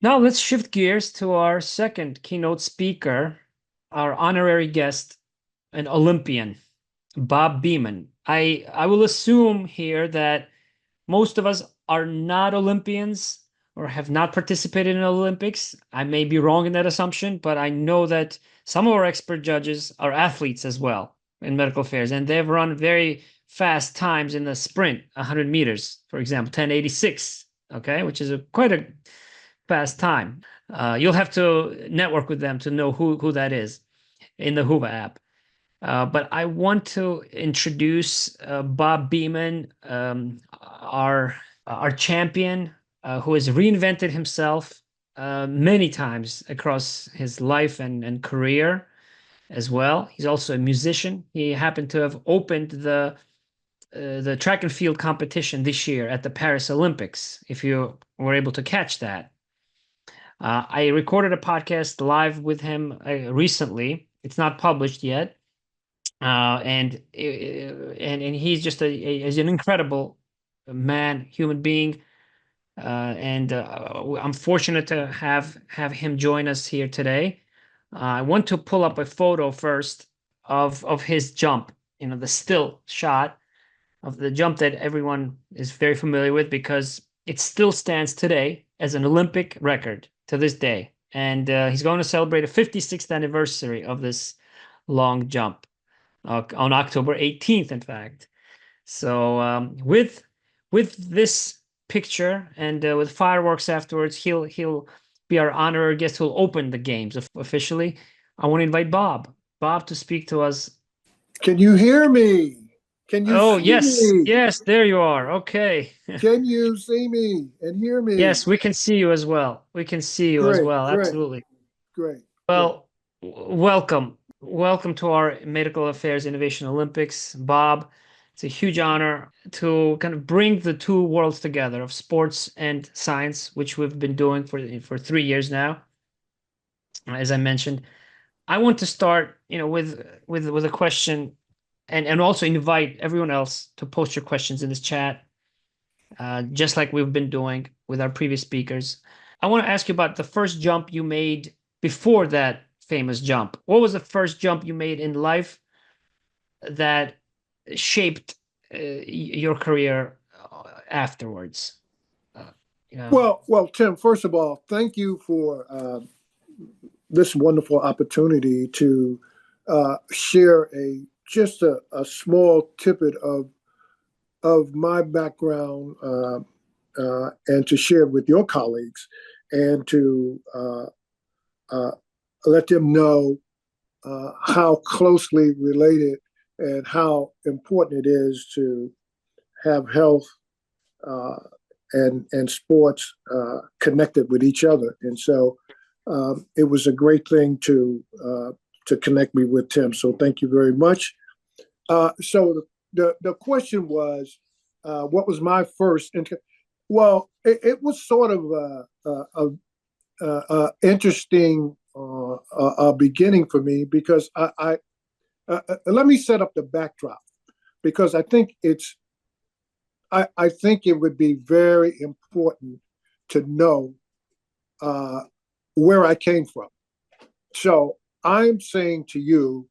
Now let's shift gears to our second keynote speaker, our honorary guest, an Olympian, Bob Beamon. I will assume here that most of us are not Olympians or have not participated in the Olympics. I may be wrong in that assumption, but I know that some of our expert judges are athletes as well in medical affairs, and they've run very fast times in the sprint, 100 meters, for example, 10:86, okay, which is quite a fast time. You'll have to network with them to know who that is in the Hoover app. But I want to introduce Bob Beamon, our champion, who has reinvented himself many times across his life and career as well. He's also a musician. He happened to have opened the track and field competition this year at the Paris Olympics, if you were able to catch that. I recorded a podcast live with him recently. It's not published yet, and he's just is an incredible man, human being, and I'm fortunate to have him join us here today. I want to pull up a photo first of his jump, the still shot of the jump that everyone is very familiar with because it still stands today as an Olympic record to this day. And he's going to celebrate a 56th anniversary of this long jump on October 18th, in fact. So with this picture and with fireworks afterwards, he'll be our honorary guest who'll open the games officially. I want to invite Bob. Bob to speak to us. Can you hear me? Can you Oh, see yes. me? Yes, there you are. Okay. Can you see me and hear me? Yes, we can see you as well. We can see you as Great, well. great, Absolutely. great, great. Well, welcome. Welcome to our Medical Affairs Innovation Olympics, Bob. It's a huge honor to kind of bring the two worlds together of sports and science, which we've been doing for 3 years now, as I mentioned. I want to start, with a question and also invite everyone else to post your questions in this chat, just like we've been doing with our previous speakers. I want to ask you about the first jump you made before that famous jump. What was the first jump you made in life that shaped your career afterwards? Uh, you know, Well, Tim. First of all, thank you for this wonderful opportunity to share a small tidbit of my background and to share it with your colleagues and to uh, let them know how closely related and how important it is to have health uh, and sports connected with each other. And so it was a great thing to connect me with Tim. So thank you very much. So the question was, what was my first? Well, it was sort of a interesting beginning for me because let me set up the backdrop because I think it would be very important to know where I came from. So I'm saying to you,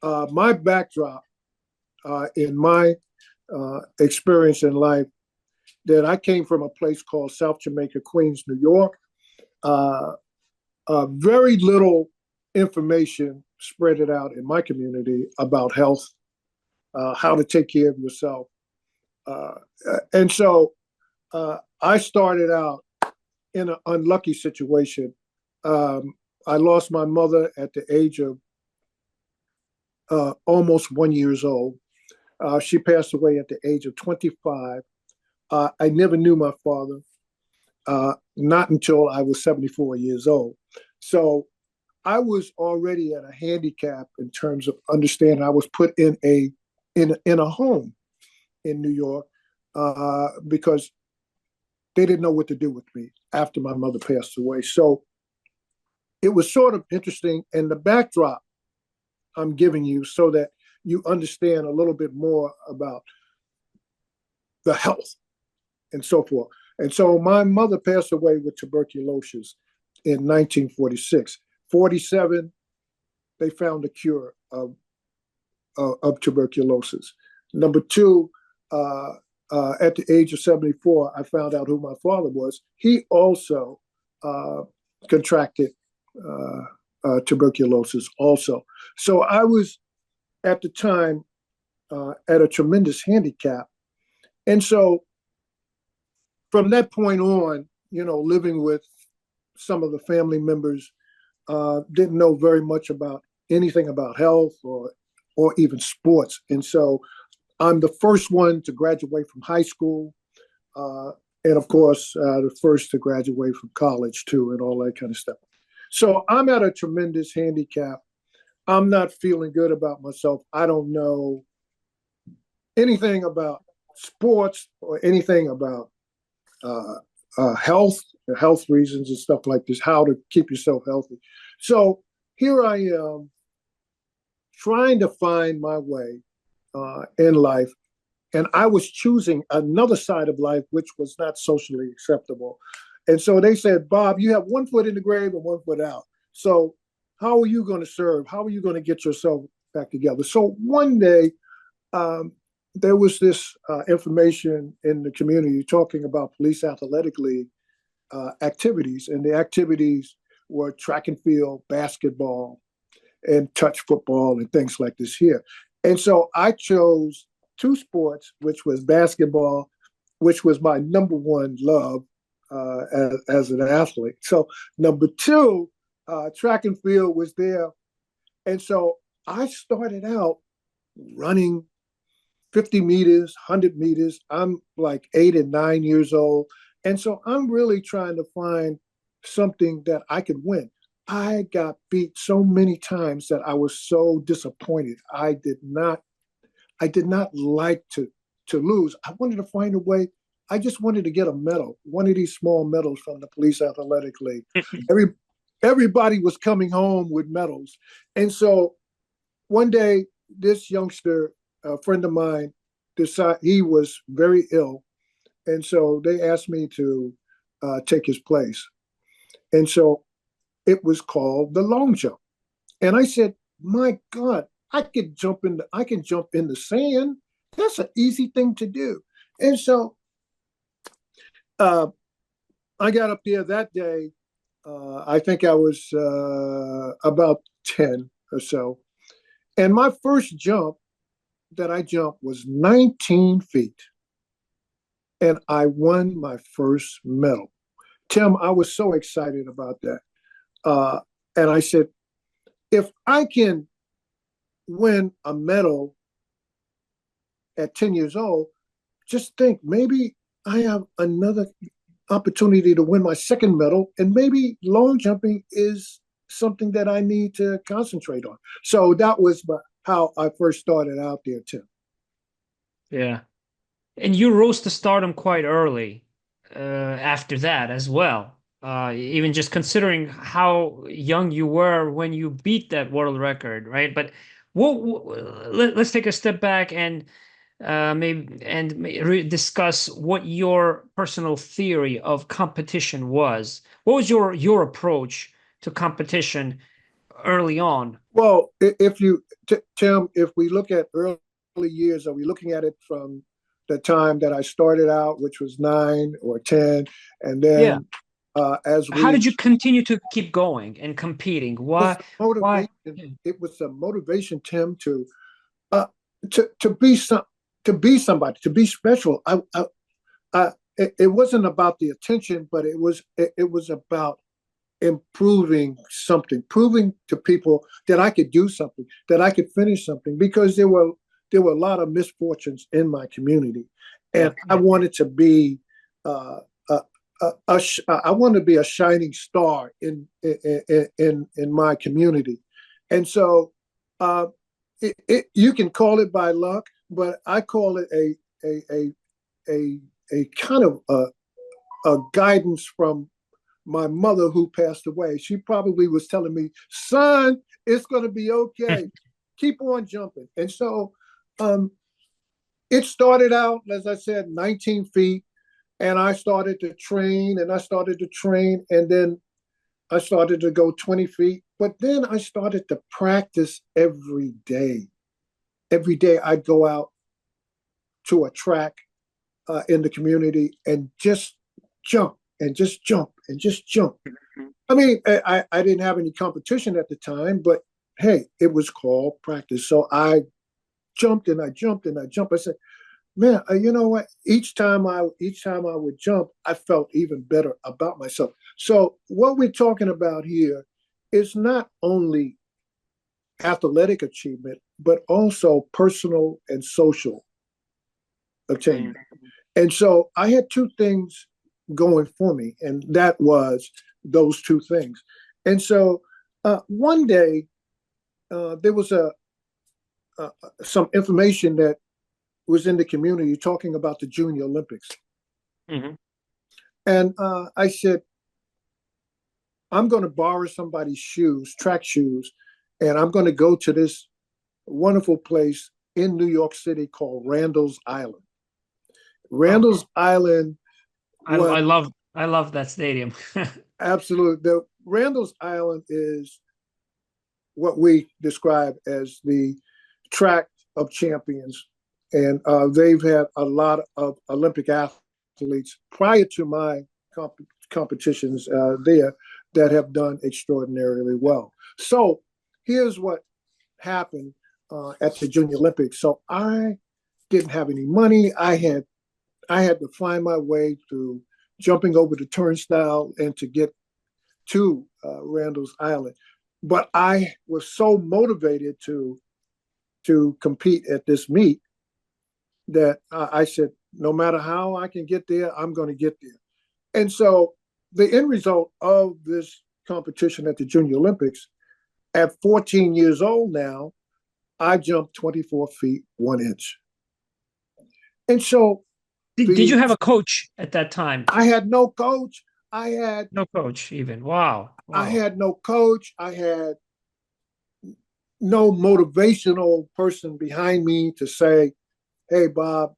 my backdrop in my experience in life, that I came from a place called South Jamaica, Queens, New York. Uh, very little information spread it out in my community about health, how to take care of yourself. Uh, and so I started out in an unlucky situation. I lost my mother at the age of almost 1 year old. She passed away at the age of 25. I never knew my father, not until I was 74 years old. So I was already at a handicap in terms of understanding. I was put in a home in New York because they didn't know what to do with me after my mother passed away. So it was sort of interesting. And the backdrop I'm giving you so that you understand a little bit more about the health and so forth. And so my mother passed away with tuberculosis in 1946. 47, they found a cure of tuberculosis. Number two, at the age of 74, I found out who my father was. He also uh, contracted tuberculosis also. So I was at the time at a tremendous handicap. And so from that point on, living with some of the family members, didn't know very much about anything about health or even sports. And so I'm the first one to graduate from high school. Uh, and of course, the first to graduate from college too, and all that kind of stuff. So I'm at a tremendous handicap. I'm not feeling good about myself. I don't know anything about sports or anything about uh, health reasons and stuff like this, how to keep yourself healthy. So here I am trying to find my way in life. And I was choosing another side of life, which was not socially acceptable. And so they said, Bob, you have one foot in the grave and one foot out. So how are you going to serve? How are you going to get yourself back together? So one day, there was this information in the community talking about police athletic league activities. And the activities were track and field, basketball, and touch football and things like this here. And so I chose two sports, which was basketball, which was my number one love as an athlete. So number two, track and field was there. And so I started out running 50 meters, 100 meters. I'm like 8 and 9 years old. And so I'm really trying to find something that I could win. I got beat so many times that I was so disappointed. I did not like to lose. I wanted to find a way. I just wanted to get a medal, one of these small medals from the Police Athletic League. Every Everybody was coming home with medals. And so one day, this youngster, a friend of mine, decided he was very ill. And so they asked me to take his place. And so it was called the long jump. And I said, my God, I can jump in the sand. That's an easy thing to do. And so uh, I got up there that day. I think I was about 10 or so. And my first jump that I jumped was 19 feet. And I won my first medal. Tim, I was so excited about that. Uh, and I said, if I can win a medal at 10 years old, just think maybe I have another opportunity to win my second medal, and maybe long jumping is something that I need to concentrate on. So that was how I first started out there, Tim. Yeah. And you rose to stardom quite early after that as well. Even just considering how young you were when you beat that world record, right? But let's take a step back and discuss what your personal theory of competition was. What was your approach to competition early on? Well, if you, Tim, if we look at early years, are we looking at it from the time that I started out, which was 9 or 10, and Yeah. then as How we did you continue to keep going and competing? was Why? the Why? motivation. It was the motivation, Tim, uh, to be somebody, to be special. It wasn't about the attention, but it was about improving something, proving to people that I could do something, that I could finish something, because there were a lot of misfortunes in my community, and Okay. I wanted to be uh, I wanted to be a shining star in my community, and so you can call it by luck, but I call it a a a a kind of a guidance from my mother who passed away. She probably was telling me, son, it's going to be okay. Keep on jumping. And so it started out, as I said, 19 feet. And I started to train and I started to train. And then I started to go 20 feet. But then I started to practice every day. Every day I'd go out to a track in the community and just jump and just jump and just jump. I mean, I didn't have any competition at the time, but hey, it was called practice. So I jumped and I jumped and I jumped. I said, man, you know what? Each time I would jump, I felt even better about myself. So what we're talking about here is not only athletic achievement, but also personal and social attainment. And so I had two things going for me, and that was those two things. And so one day there was a some information that was in the community talking about the Junior Olympics, Hmm. and I said, I'm going to borrow somebody's shoes, track shoes, and I'm going to go to this wonderful place in New York City called Randall's Island. Oh, Randall's Island was I love that stadium. absolute. The Randall's Island is what we describe as the track of champions, and they've had a lot of Olympic athletes prior to my competitions there that have done extraordinarily well. So here's what happened at the Junior Olympics. So I didn't have any money. I had to find my way through jumping over the turnstile and to get to Randall's Island. But I was so motivated to compete at this meet that I said, no matter how I can get there, I'm going to get there. And so the end result of this competition at the Junior Olympics, at 14 years old now, I jumped 24 feet 1 inch. And so Did the you have a coach at that time? I had no coach. I had No coach, even. Wow. I Wow. had no coach. I had no motivational person behind me to say, "Hey, Bob,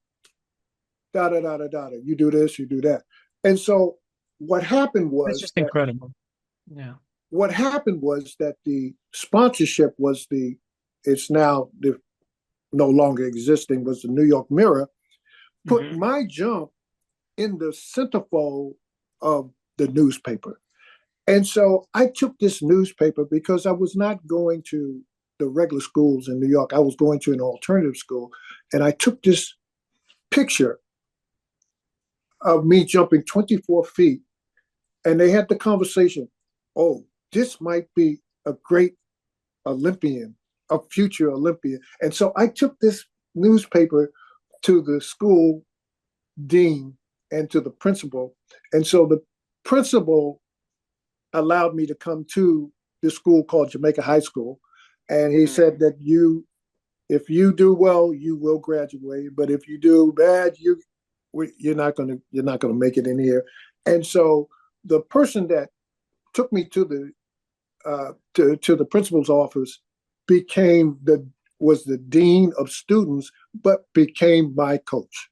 da da da da da. You do this, you do that." And so what happened That's was just that incredible. Yeah. the sponsorship was the it's now the no longer existing was the New York Mirror put Hmm. my jump in the centerfold of the newspaper. And so I took this newspaper because I was not going to the regular schools in New York. I was going to an alternative school. And I took this picture of me jumping 24 feet. And they had the conversation, oh, this might be a great Olympian, a future Olympian. And so I took this newspaper to the school dean and to the principal. And so the principal allowed me to come to this school called Jamaica High School. And he said that if you do well, you will graduate. But if you do bad, you're not gonna make it in here. And so the person that took me to the principal's office became the was the dean of students, but became my coach.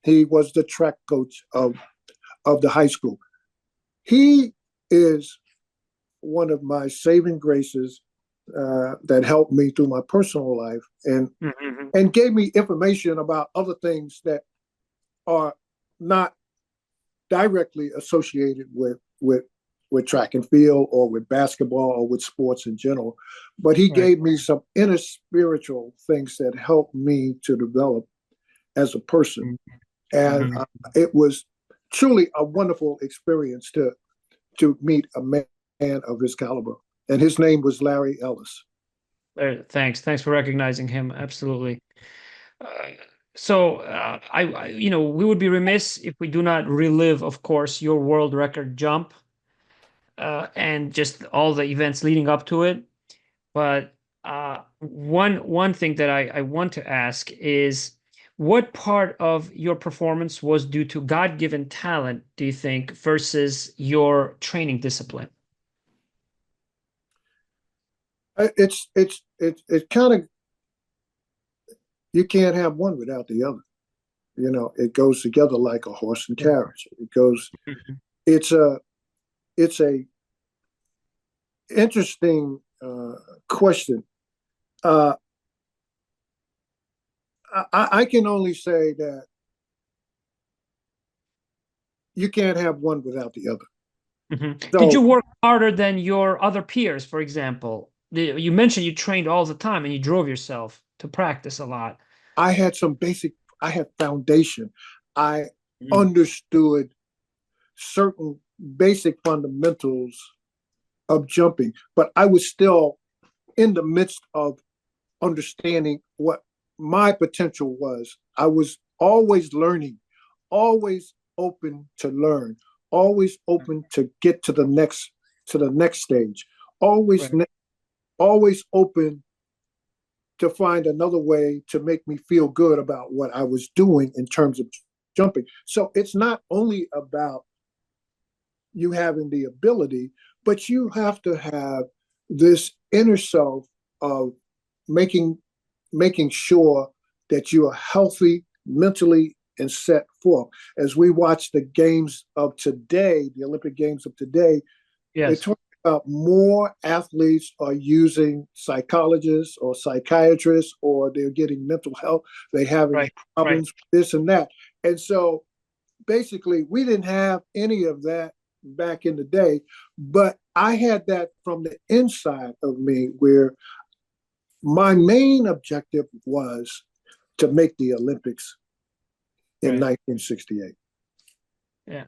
He was the track coach of the high school. He is one of my saving graces that helped me through my personal life Hmm. and gave me information about other things that are not directly associated with track and field or with basketball or with sports in general. But he Right. gave me some inner spiritual things that helped me to develop as a person. And Hmm. it was truly a wonderful experience to meet a man of his caliber. And his name was Larry Ellis. Thanks. Thanks for recognizing him. Absolutely. Uh, we would be remiss if we do not relive, of course, your world record jump, and just all the events leading up to it. But one thing that I want to ask is, what part of your performance was due to God-given talent, do you think, versus your training discipline? It's kind of you can't have one without the other. It goes together like a horse and Yeah. carriage. It goes. Mhm. It's a it's a interesting question. Uh, I can only say that you can't have one without the other. Did you So work harder than your other peers, for example? You mentioned you trained all the time and you drove yourself to practice a lot. I had some basic, I had foundation. I Mhm. understood certain basic fundamentals of jumping, but I was still in the midst of understanding what my potential was. I was always learning, always open to learn, always open to get to the next stage, always Right. always open to find another way to make me feel good about what I was doing in terms of jumping. So it's not only about you having the ability, but you have to have this inner self of making making sure that you are healthy mentally and set forth. As we watch the games of today, the Olympic Games of today, they Yes. talk about more athletes are using psychologists or psychiatrists, or they're getting mental health. They're having Right. Right. problems, this and that. And so basically, we didn't have any of that back in the day, but I had that from the inside of me where my main objective was to make the Olympics in Right. 1968. Yeah.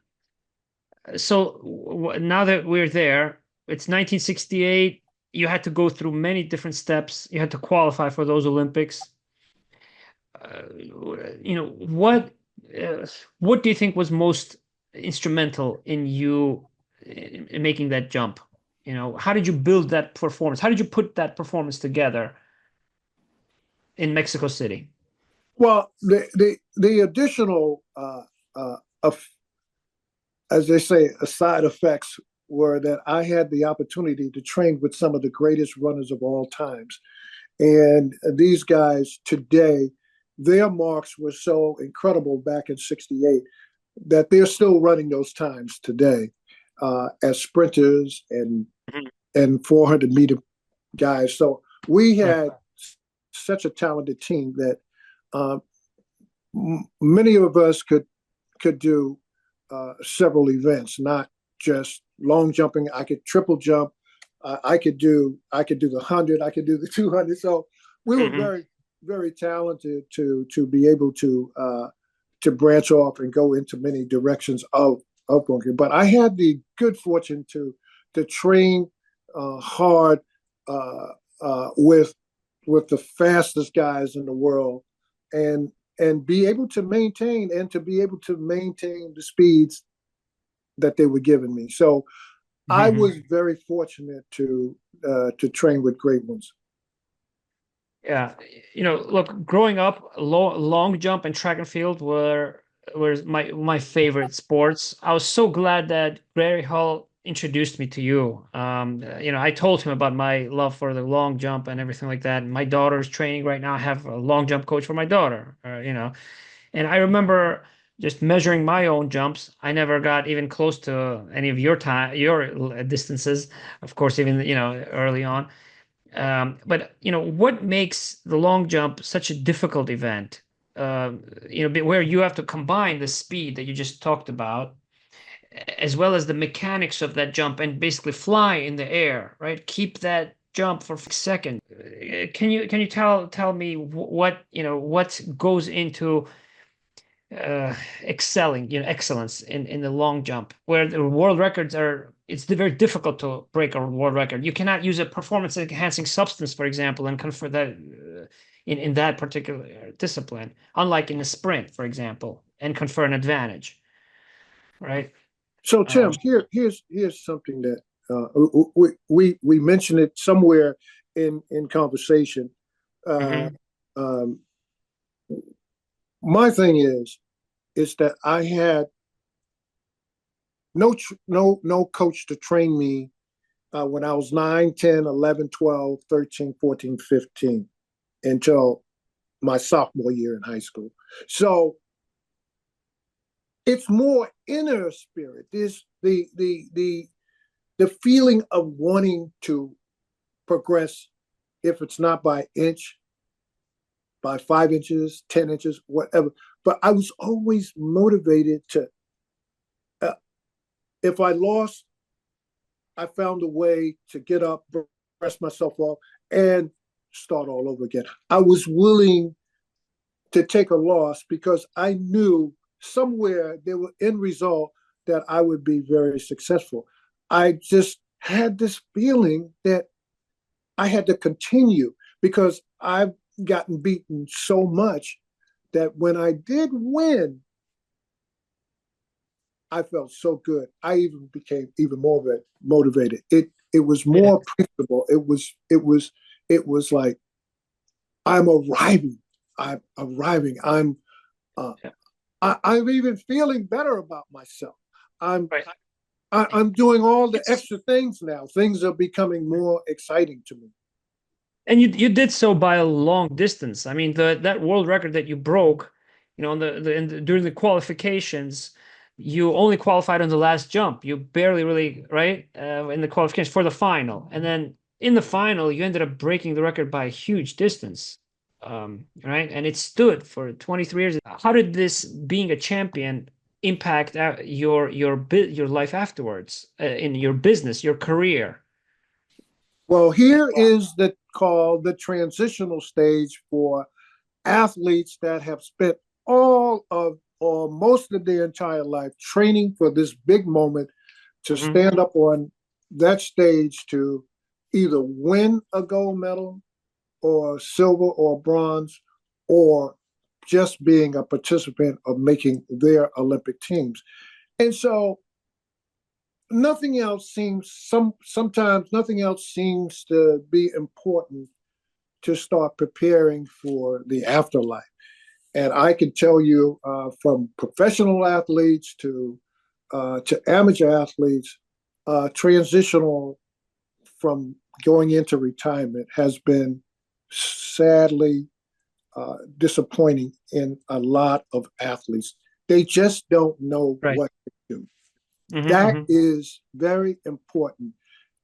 So now that we're there, it's 1968. You had to go through many different steps. You had to qualify for those Olympics. Uh, you know, uh, what do you think was most instrumental in you in making that jump? You know, how did you build that performance? How did you put that performance together in Mexico City? Well, the additional, of, as they say, side effects were that I had the opportunity to train with some of the greatest runners of all times. And these guys today, their marks were so incredible back in 68 that they're still running those times today as sprinters Mhm. and 400-meter guys. So we Right. had such a talented team that uh, many of us could do several events, not just long jumping. I could triple jump. I could do the 100. I could do the 200. So we were Mhm. very talented to be able to branch off and go into many directions of bunker. But I had the good fortune to train hard uh, with the fastest guys in the world, and be able to maintain the speeds that they were giving me. So I Mhm. was very fortunate to train with great ones. Yeah, you know, look, growing up, long jump and track and field were my favorite sports. I was so glad that Gary Hall introduced me to you. You know, I told him about my love for the long jump and everything like that. And my daughter's training right now. I have a long jump coach for my daughter. You know, and I remember just measuring my own jumps. I never got even close to any of your distances. Of course, even early on. But what makes the long jump such a difficult event? Where you have to combine the speed that you just talked about, as well as the mechanics of that jump, and basically fly in the air, right? Keep that jump for 5 seconds. Can you tell me what goes into excelling, excellence in the long jump, where the world records are, it's very difficult to break a world record. You cannot use a performance enhancing substance, for example, and confer that in that particular discipline, unlike in a sprint, for example, and confer an advantage, right? So Tim, Um, here's something that we mentioned it somewhere in conversation. Uh, mhm. um, my thing is that I had no coach to train me when I was 9, 10, 11, 12, 13, 14, 15 until my sophomore year in high school. So it's more inner spirit. There's the feeling of wanting to progress, if it's not by inch, by 5 inches, 10 inches, whatever. But I was always motivated to, uh, if I lost, I found a way to get up, brush myself off, and start all over again. I was willing to take a loss because I knew somewhere there were end result that I would be very successful. I just had this feeling that I had to continue because I've gotten beaten so much that when I did win, I felt so good. I even became even more motivated. It was Yeah. more principle. It was like I'm arriving. I'm arriving. Uh, Yeah. I'm even feeling better about myself. I'm Right. I'm doing all the It's extra things now. Things are becoming more exciting to me. And you did so by a long distance. I mean, the that world record that you broke, on during the qualifications, you only qualified on the last jump. You barely really, right, in the qualifications for the final, and then in the final, you ended up breaking the record by a huge distance. Right, and it stood for 23 years. How did this being a champion impact your life afterwards, in your business, your career? Well, here is the called the transitional stage for athletes that have spent all of or most of their entire life training for this big moment to Hmm. stand up on that stage to either win a gold medal or silver or bronze or just being a participant of making their Olympic teams. And so nothing else seems sometimes nothing else seems to be important to start preparing for the afterlife. And I can tell you, from professional athletes to amateur athletes, transitional from going into retirement has been sadly disappointing in a lot of athletes. They just don't know Right. what to do. Hmm. That Hmm. is very important.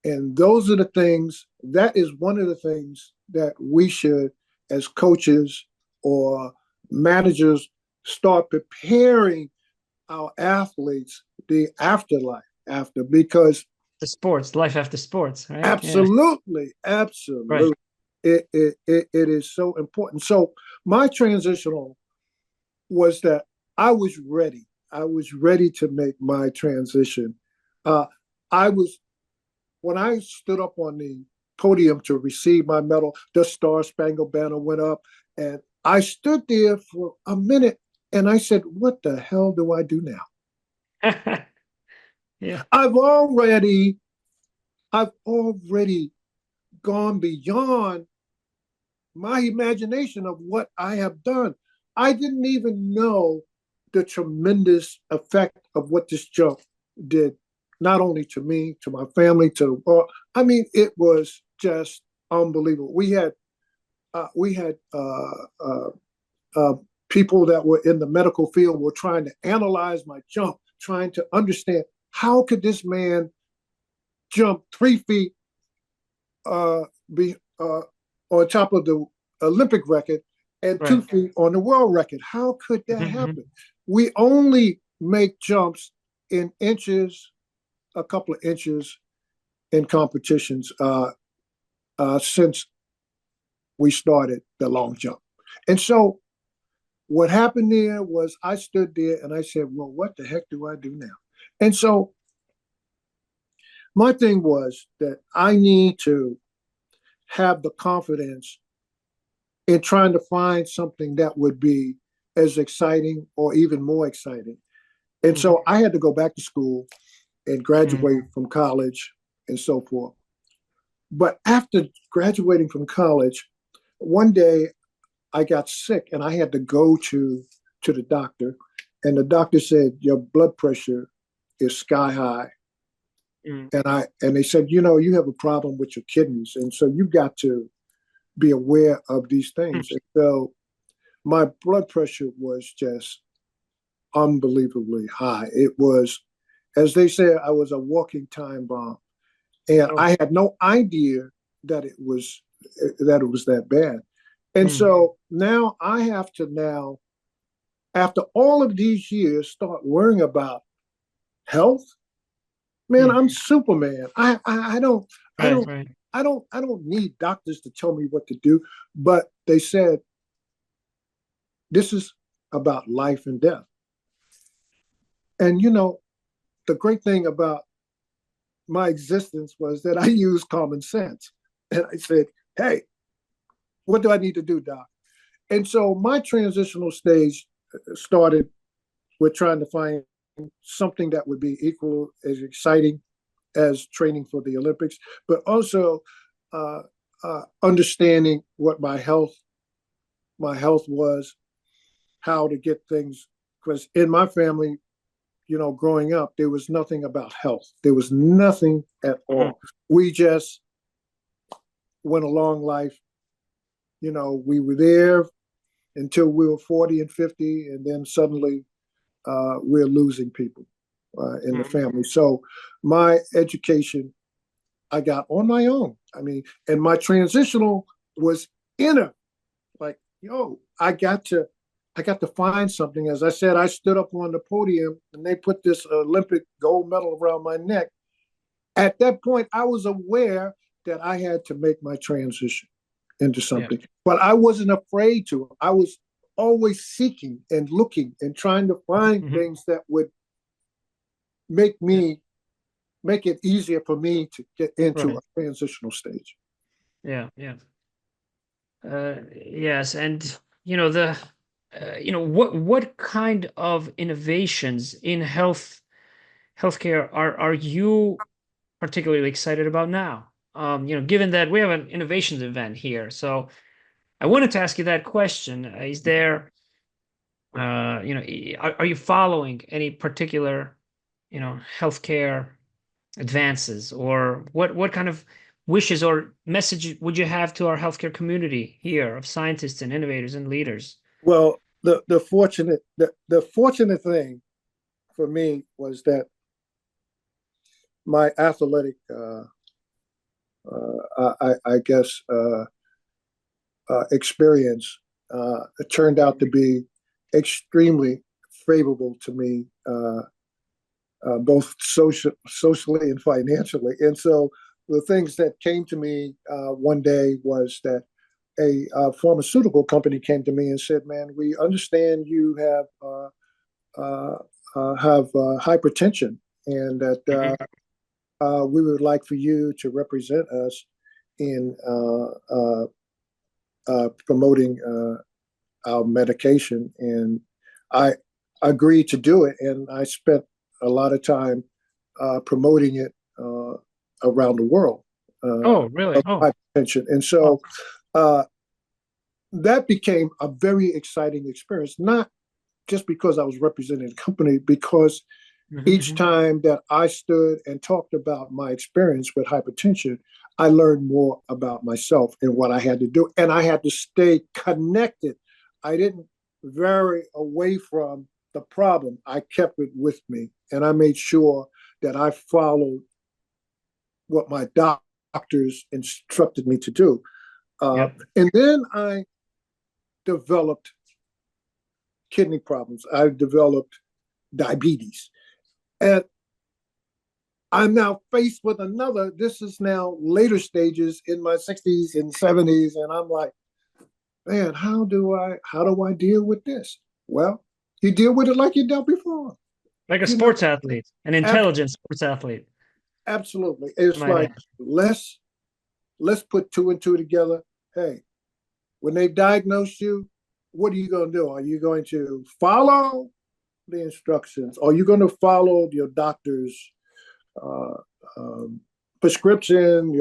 And those are the things, that is one of the things that we should, as coaches or managers, start preparing our athletes the afterlife after, because The sports, life after sports, right? Yeah. absolutely, Right. absolutely, it is so important. So my transitional was that I was ready. I was ready to make my transition. Uh, I was when I stood up on the podium to receive my medal, the Star Spangled Banner went up, and I stood there for a minute, and I said, "What the hell do I do now?" Yeah. I've already, I've already gone beyond my imagination of what I have done. I didn't even know the tremendous effect of what this jump did, not only to me, to my family, to the world. I mean, it was just unbelievable. We had people that were in the medical field were trying to analyze my jump, trying to understand how could this man jump 3 feet, be on top of the Olympic record and two Right. feet on the world record. How could that Hmm. happen? We only make jumps in inches, a couple of inches in competitions since we started the long jump. And so what happened there was I stood there and I said, well, what the heck do I do now? And so my thing was that I need to have the confidence in trying to find something that would be as exciting or even more exciting. And Hmm. so I had to go back to school and Hmm. graduate from college and so forth. But after graduating from college, one day I got sick and I had to go to the doctor. And the doctor said, your blood pressure is sky high. Hmm. And they said, you have a problem with your kidneys. And so you've got to be aware of these things. And so my blood pressure was just unbelievably high. It was, as they say, I was a walking time bomb, and Oh. I had no idea that it was that bad. And Mm. so now I have to now, after all of these years, start worrying about health. Man, Mm. I'm Superman. I don't I Right, don't right. I don't need doctors to tell me what to do. But they said this is about life and death. And the great thing about my existence was that I used common sense. And I said, hey, what do I need to do, doc? And so my transitional stage started with trying to find something that would be equal as exciting as training for the Olympics, but also uh, understanding what my health was, how to get things. Because in my family, growing up, there was nothing about health. There was nothing at Mhm. all. We just went along life. We were there until we were 40 and 50, and then suddenly we're losing people in the Mhm. family. So my education I got on my own. I mean, and my transitional was inner. Like, I got to find something. As I said, I stood up on the podium and they put this Olympic gold medal around my neck. At that point, I was aware that I had to make my transition into Yeah. something, but I wasn't afraid to. I was always seeking and looking and trying to find Mhm. things that would make Yeah. me make it easier for me to get into Right. a transitional stage. Yeah. Yeah. Yes, and the what kind of innovations in healthcare are you particularly excited about now? Given that we have an innovations event here, so I wanted to ask you that question. Is there, are you following any particular, healthcare advances, or what kind of wishes or message would you have to our healthcare community here of scientists and innovators and leaders? Well, the fortunate thing for me was that my athletic, I guess, experience turned out to be extremely favorable to me, both socially and financially. And so the things that came to me one day was that a pharmaceutical company came to me and said, "Man, we understand you have hypertension, and that Mhm. we would like for you to represent us in promoting our medication." And I agreed to do it, and I spent a lot of time promoting it around the world Oh, really? of Oh, hypertension. And oh. so uh, that became a very exciting experience, not just because I was representing the company, because each Hmm. time that I stood and talked about my experience with hypertension, I learned more about myself and what I had to do. And I had to stay connected. I didn't vary away from the problem. I kept it with me. And I made sure that I followed what my doctors instructed me to do. Yep. And then I developed kidney problems. I developed diabetes. And I'm now faced with another. This is now later stages in my 60s and 70s, and I'm like, man, how do I deal with this? Well, you deal with it like you dealt before. Like a You know, sports athlete, an ab- intelligent sports athlete, absolutely. I It's might like add. let's put two and two together. Hey, when they diagnose you, what are you going to do? Are you going to follow the instructions? Are you going to follow your doctor's uh, um, prescription,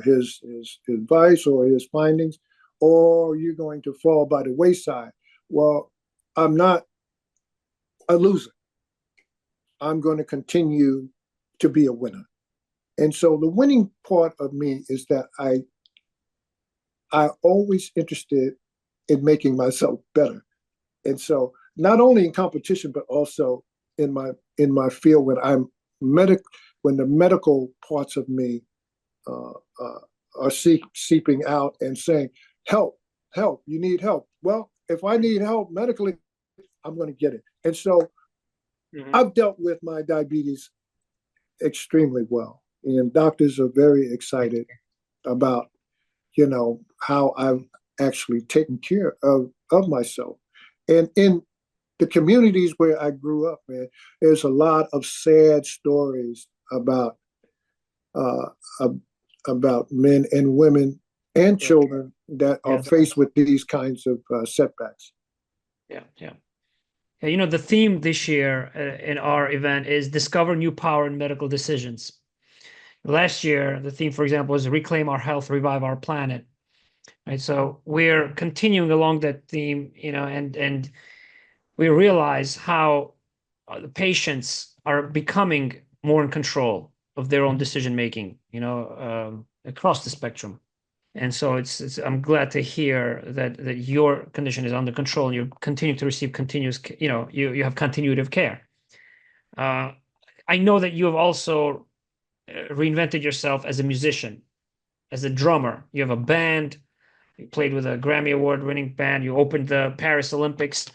his advice or his findings, or you're going to fall by the wayside? Well, I'm not a loser. I'm going to continue to be a winner. And so the winning part of me is that I always interested in making myself better. And so not only in competition but also in my field when I'm medic when the medical parts of me uh, uh, are seeping out and saying, "Help, help! You need help." Well, if I need help medically, I'm going to get it. And so Mhm. I've dealt with my diabetes extremely well, and doctors are very excited about how I've actually taken care of myself. And in the communities where I grew up, man, there's a lot of sad stories uh, about men and women and Yeah. children that are Yes. faced with these kinds of setbacks. Yeah. Yeah. Yeah. The theme this year in our event is discover new power in medical decisions. Last year, the theme, for example, was reclaim our health, revive our planet. Right. So we're continuing along that theme, and we realize how the patients are becoming more in control of their own decision making, across the spectrum. And so I'm glad to hear that your condition is under control and you continue to receive continuous, you have continuity of care. Uh, I know that you have also reinvented yourself as a musician, as a drummer. You have a band. You played with a Grammy Award winning band. You opened the Paris Olympics.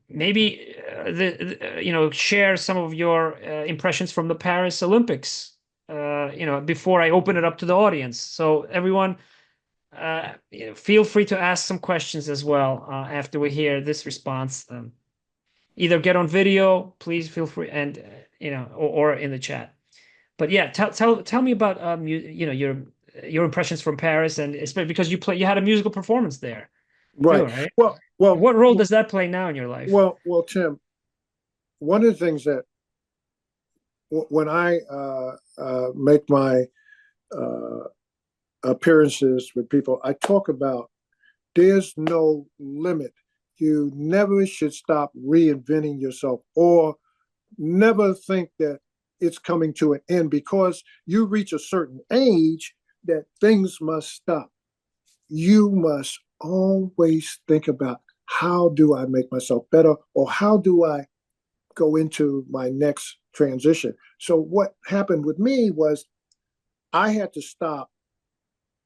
Maybe share some of your impressions from the Paris Olympics. Before I open it up to the audience. So everyone, feel free to ask some questions as well after we hear this response. Either get on video, please feel free, and or in the chat. But yeah, tell me about your impressions from Paris, and especially because you had a musical performance there too, Right. right? Well, And well, what role does that play now in your life? Tim. One of the things that when I make my uh, appearances with people, I talk about there's no limit. You never should stop reinventing yourself, or never think that it's coming to an end because you reach a certain age that things must stop. You must always think about, how do I make myself better, or how do I go into my next transition? So what happened with me was I had to stop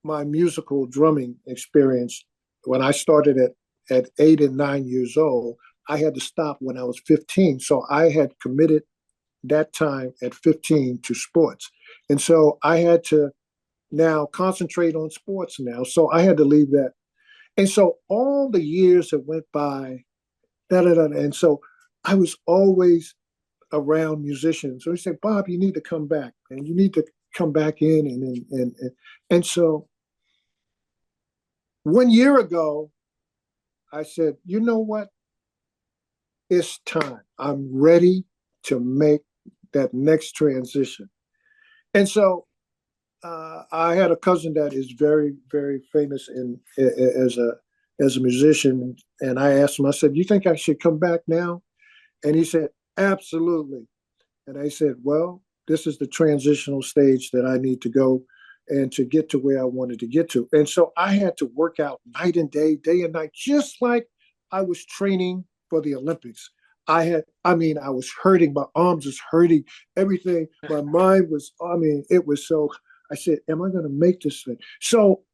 my musical drumming experience when I started at 8 and 9 years old. I had to stop when I was 15. So I had committed that time at 15 to sports. And so I had to now concentrate on sports now. So I had to leave that. And so all the years that went by, da, da, da, and so I was always around musicians. So he said, Bob, you need to come back and you need to come back in. And so 1 year ago, I said, you know what? It's time. I'm ready to make that next transition. And so I had a cousin that is very, very famous as a musician, and I asked him. I said, "You think I should come back now?" And he said, "Absolutely." And I said, "Well, this is the transitional stage that I need to go and to get to where I wanted to get to." And so I had to work out night and day and night, just like I was training for the Olympics. I was hurting. My arms was hurting, everything. My mind was, it was so, I said, am I going to make this thing? So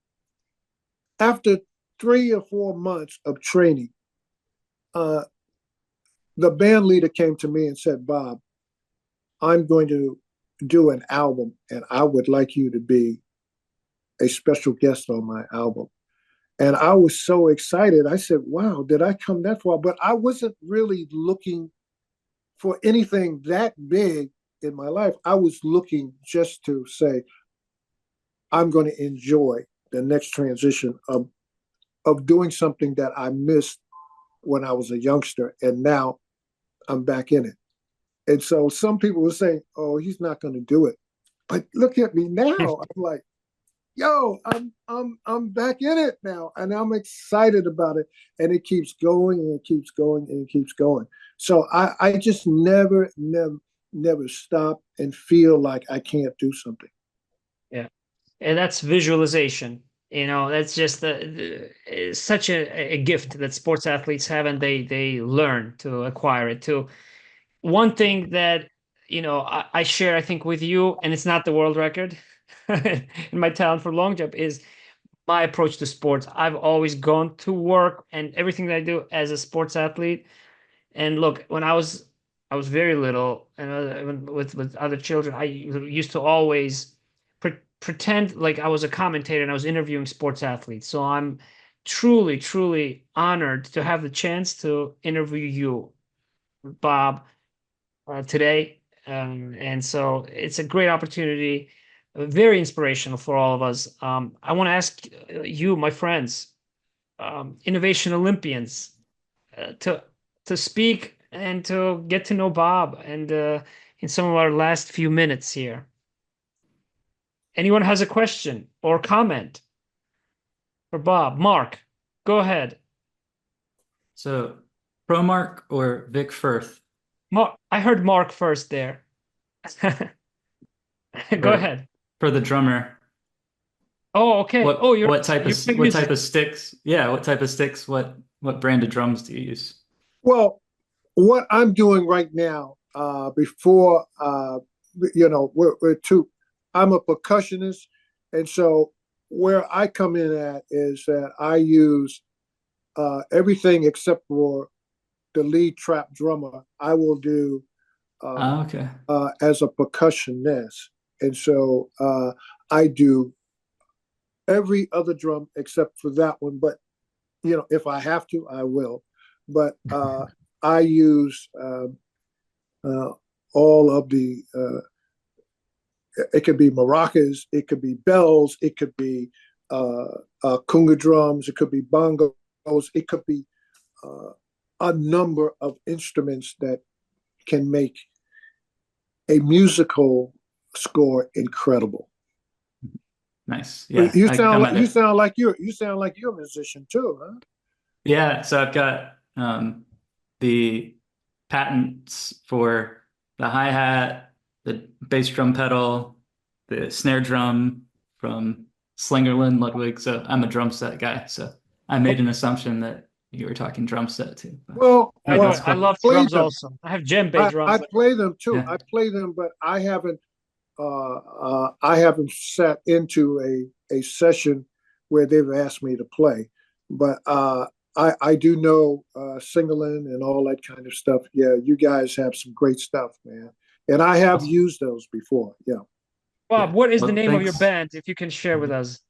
after 3 or 4 months of training, uh, the band leader came to me and said, Bob, I'm going to do an album and I would like you to be a special guest on my album. And I was so excited. I said, wow, did I come that far? But I wasn't really looking for anything that big in my life. I was looking just to say, I'm going to enjoy the next transition of doing something that I missed when I was a youngster. And now I'm back in it. And so some people were saying, oh, he's not going to do it. But look at me now. I'm like, yo, I'm back in it now, and I'm excited about it. And it keeps going and it keeps going and it keeps going. So I just never stop and feel like I can't do something. Yeah. And that's visualization. That's just it's such a gift that sports athletes have, and they learn to acquire it too. One thing that I share, I think, with you, and it's not the world record in my talent for long jump, is my approach to sports. I've always gone to work and everything that I do as a sports athlete. And look, when I was very little, and with other children, I used to always pretend like I was a commentator and I was interviewing sports athletes. So I'm truly, truly honored to have the chance to interview you, Bob, today. And so it's a great opportunity, very inspirational for all of us. I want to ask you, my friends, innovation Olympians, to speak and to get to know Bob and in some of our last few minutes here. Anyone has a question or comment for Bob? Mark, go ahead. So, Promark or Vic Firth Mark, I heard Mark first there. Go for ahead. the drummer? Oh, okay. Oh, you're playing What type music. of sticks? Yeah, what type of sticks? What brand of drums do you use? Well, what I'm doing right now, before we're two. I'm a percussionist, and so where I come in at is that I use everything except for the lead trap drummer. I will do uh, Okay. as a percussionist, and so I do every other drum except for that one. But if I have to, I will. But I use uh, all of the. It could be maracas, it could be bells, it could be conga drums, it could be bongos, it could be uh, a number of instruments that can make a musical score incredible. Nice. Yeah, You I sound come like at it. you sound like you're a musician too, huh? Yeah, so I've got the patents for the hi-hat, the bass drum pedal, the snare drum from Slingerland Ludwig. So I'm a drum set guy. So I made an assumption that you were talking drum set too. But I no, do. that's I cool. love Play drums them. also. I have djembe I drums. play them too. Yeah. I play them, but I haven't sat into a session where they've asked me to play. But I do know Singleton and all that kind of stuff. Yeah, you guys have some great stuff, man. And I have Awesome. used those before. Yeah. Bob, Yeah. what is the Well, name of your thanks. band, if you can share with us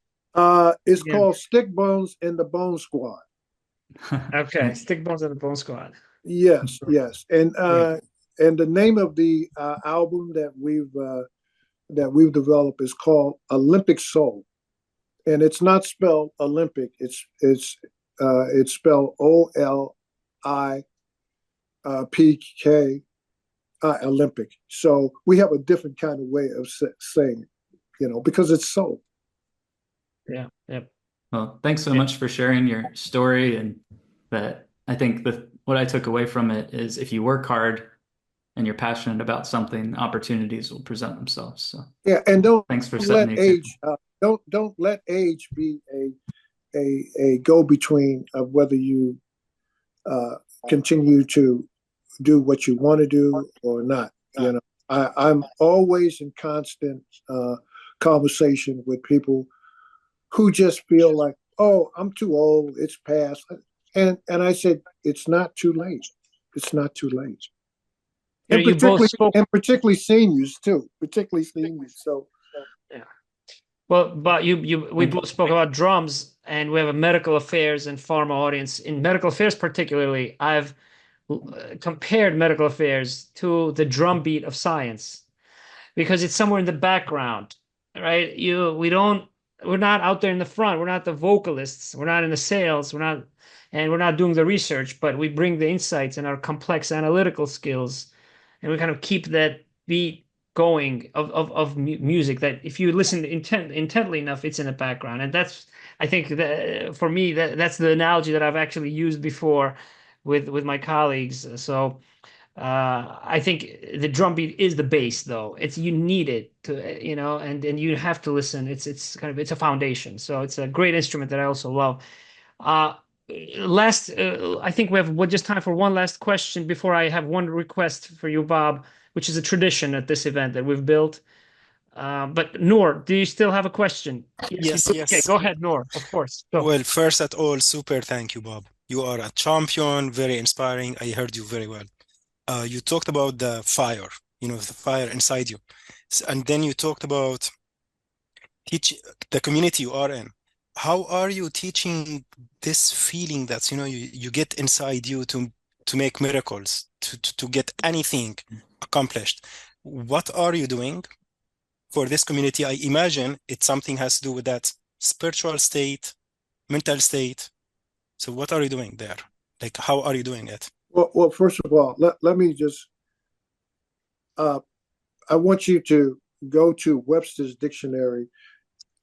It's again? called Stick Bones and the Bone Squad. Okay, Thanks. Stick Bones and the Bone Squad. Yes, yes. Great. And the name of the album that we've developed is called Olympic Soul, and it's not spelled Olympic. It's spelled OLIPK, Olympic. So we have a different kind of way of saying it, because it's soul. Yeah, yeah. Well, thanks so much for sharing your story. And that I think what I took away from it is if you work hard and you're passionate about something, opportunities will present themselves. So Yeah, and thanks for setting let the example. age don't let age be a go between of whether you uh, continue to do what you want to do or not. I'm always in constant conversation with people who just feel like, oh, I'm too old, it's past, and I said, it's not too late. It's not too late, and You both spoke. particularly seniors too, particularly seniors. So Yeah. Well, but we Thank both spoke about drums, and we have a medical affairs and pharma audience. In medical affairs, particularly, I've compared medical affairs to the drumbeat of science because it's somewhere in the background, right? We're not out there in the front. We're not the vocalists. We're not in the sales. We're not doing the research, but we bring the insights and our complex analytical skills, and we kind of keep that beat going of music that if you listen intently enough, it's in the background. And I think that for me, that's the analogy that I've actually used before with my colleagues. So I think the drum beat is the bass, though. It's you need it to, and you have to listen. It's a foundation. So it's a great instrument that I also love. Uh, I think we have just time for one last question before I have one request for you, Bob, which is a tradition at this event that we've built. But Noor, do you still have a question? Yes, you Yes, do. Okay, yes. go ahead, Noor. Of course. Go. Well, first at all, super thank you, Bob. You are a champion, very inspiring. I heard you very well. You talked about the fire, the fire inside you. And then you talked about teach the community you are in. How are you teaching this feeling that, you get inside you to make miracles, to get anything accomplished? What are you doing for this community? I imagine it's something has to do with that spiritual state, mental state. So what are you doing there? Like, how are you doing it? Well, first of all, let me just, I want you to go to Webster's dictionary.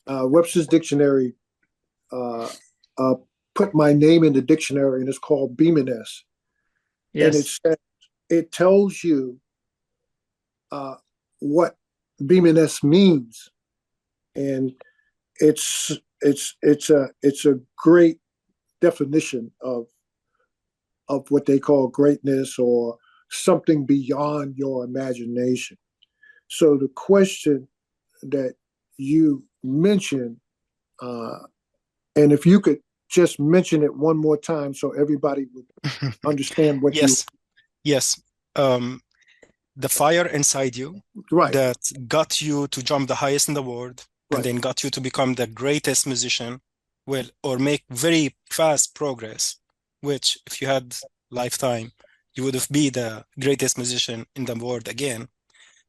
Webster's dictionary uh, uh, put my name in the dictionary, and it's called Beamon-esque. And Yes. it tells you what Beamon-esque means, and it's a great definition of what they call greatness or something beyond your imagination. So the question that you mentioned, and if you could just mention it one more time so everybody would understand what you. Yes, yes. The fire inside you Right, that got you to jump the highest in the world and right. then got you to become the greatest musician, well, or make very fast progress, which if you had lifetime, you would have been the greatest musician in the world again.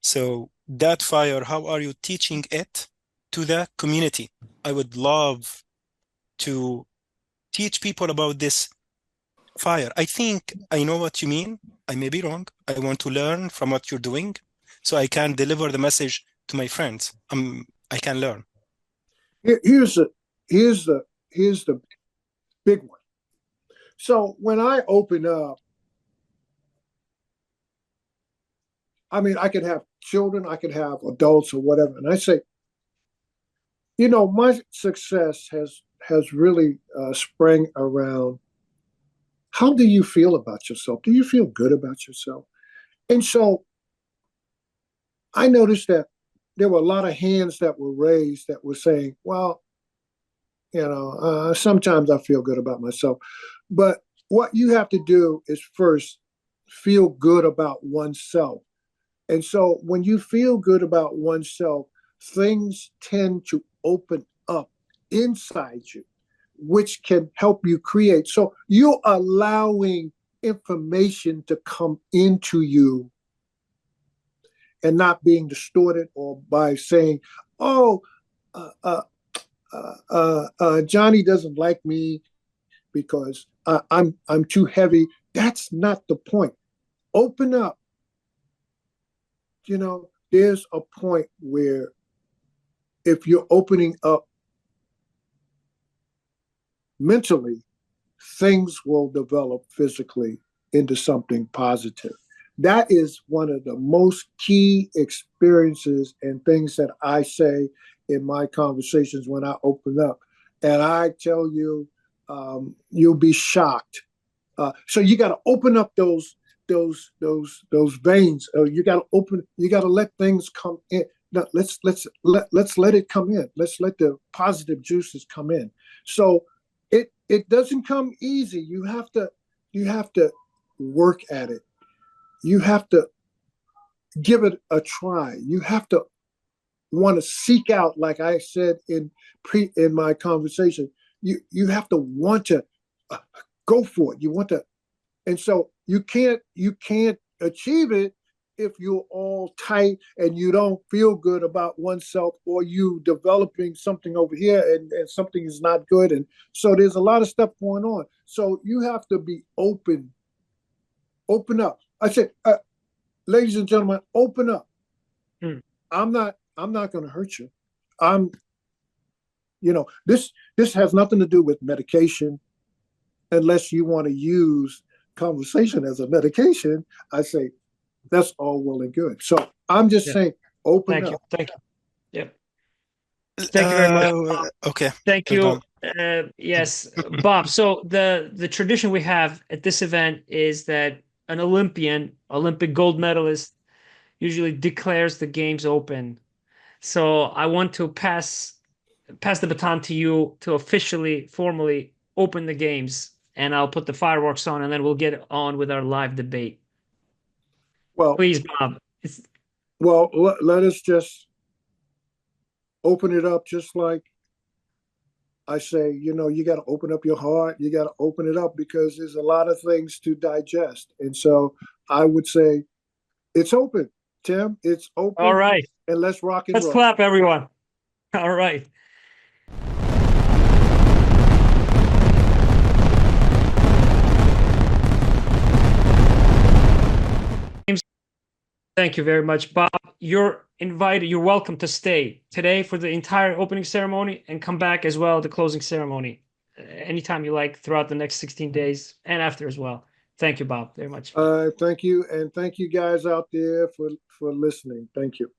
So that fire, how are you teaching it to the community? I would love to teach people about this fire. I think I know what you mean. I may be wrong. I want to learn from what you're doing so I can deliver the message to my friends. I can learn. Here's the here's the here's the big one. So when I open up, I mean, I could have children, I could have adults or whatever, and I say, my success has really sprang around. How do you feel about yourself? Do you feel good about yourself? And so I noticed that there were a lot of hands that were raised that were saying, well, sometimes I feel good about myself. But what you have to do is first feel good about oneself. And so when you feel good about oneself, things tend to open up inside you, which can help you create. So you're allowing information to come into you and not being distorted or by saying, oh, uh, uh, Johnny doesn't like me because I'm too heavy. That's not the point. Open up. There's a point where if you're opening up mentally, things will develop physically into something positive. That is one of the most key experiences and things that I say in my conversations when I open up. And I tell you, you'll be shocked. So you got to open up those veins. You got to open. You got to let things come in. No, let's let it come in. Let's let the positive juices come in. So it doesn't come easy. You have to work at it. You have to give it a try. You have to want to seek out, like I said in my conversation. You have to want to go for it. You want to, and so you can't achieve it if you're all tight and you don't feel good about oneself, or you developing something over here and something is not good. And so there's a lot of stuff going on. So you have to be open up. I said, ladies and gentlemen, open up. I'm not going to hurt you. This has nothing to do with medication unless you want to use conversation as a medication, I say that's all well and good. So I'm just Yeah. saying, open Thank you. up. Thank you. Yep. Thank you very much. Okay, Thank you're you. done. Yes, Bob. So the tradition we have at this event is that an Olympic gold medalist, usually declares the games open. So I want to pass the baton to you to officially, formally open the games, and I'll put the fireworks on, and then we'll get on with our live debate. Well, Please, Bob. let us just open it up, just like I say, you got to open up your heart. You got to open it up because there's a lot of things to digest. And so I would say it's open, Tim. It's All open, right. and let's rock and Let's roll. clap, everyone. All right. Thank you very much, Bob. You're invited. You're welcome to stay today for the entire opening ceremony and come back as well, the closing ceremony, anytime you like throughout the next 16 days and after as well. Thank you, Bob, very much. Thank you, and thank you guys out there for listening. Thank you.